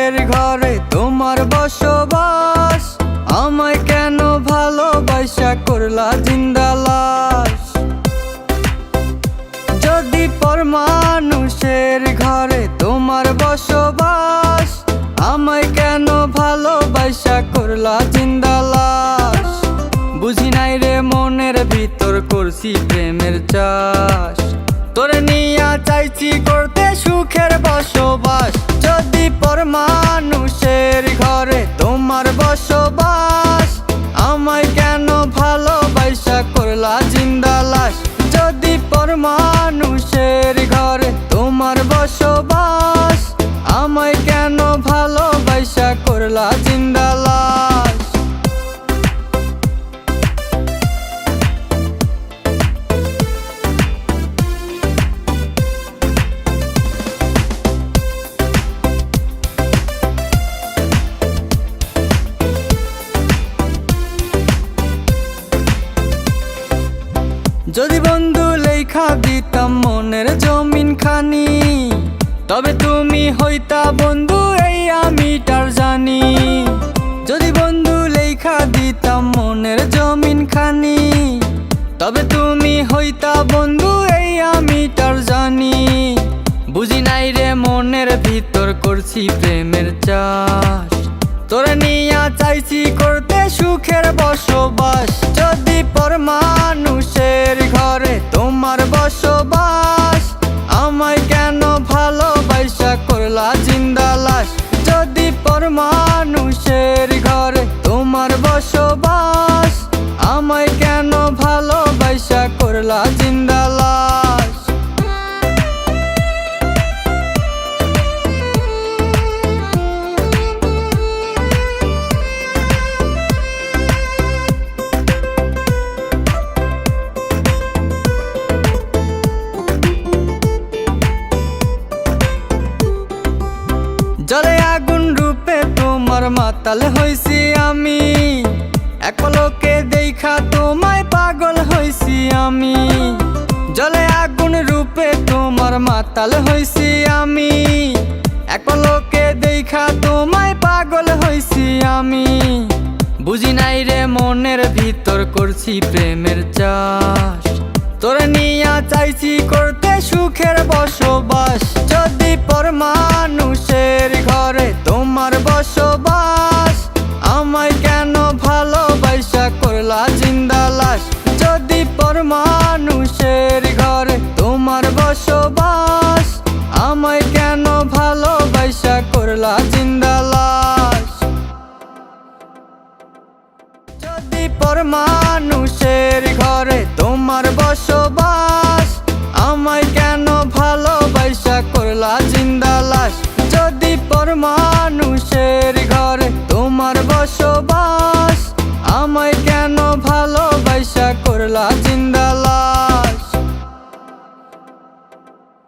মানুষের ঘরে তোমার বসবাস, আমায় কেন ভালোবাসা করলা জিন্দা লাশ। যদি পর মানুষের ঘরে তোমার বসবাস, আমায় কেন ভালোবাসা করলা জিন্দা লাশ। বুঝি নাই রে মনের ভিতর করছি প্রেমের চাষ, তোরে নিয়া চাইছি করতে সুখের বসবাস। যদি পর মানুষের ঘরে তোমার বসবাস, আমায় কেন ভালোবাসা করলা জিন্দা লাশ। যদি পর মানুষের ঘরে তোমার বসবাস, আমায় কেন ভালোবাসা করলা জিন্দা লাশ। যদি বন্ধু লেখা দিতাম মনের জমিন খানি, তবে তুমি হইতা বন্ধু এই আমি তার জানি। যদি বন্ধু লেখা দিতাম মনের জমিন খানি, তবে তুমি হইতা বন্ধু এই আমি তার জানি। বুঝি নাই রে মনের ভিতর করছি প্রেমের চাষ, তোরে নিয়া চাইছি করতে সুখের বসবাস। যদি পর মানুষের ঘরে তোমার বসবাস, আমায় কেন ভালোবাসা করলা জিন্দা লাশ। যদি পর মানুষের ঘরে তোমার বসবাস, আমায় কেন ভালোবাসা করলা জিন্দা লাশ। জলে আগুন রূপে তোমার মাতাল হইছি আমি, এক পলকে দেখা তোমায় পাগল হইছি আমি। জলে আগুন রূপে তোমার মাতাল হইছি আমি, এক পলকে দেখা তোমায় পাগল হইছি আমি। বুঝি নাই রে মনের ভিতর করছি প্রেমের চাষ, তোরে নিয়া চাইছি করতে সুখের বসবাস। যদি পর মানুষের ঘরে তোমার বসবাস, আমায় কেন ভালোবাসা করলা জিন্দা লাশ। যদি পর মানুষের ঘরে তোমার বসবাস, আমায় কেন ভালোবাসা করলা জিন্দা লাশ। যদি পর মানুষের ঘরে তোমার বসবাস, আমায় কেন ভালোবাসা করলা জিন্দা লাশ। যদি পর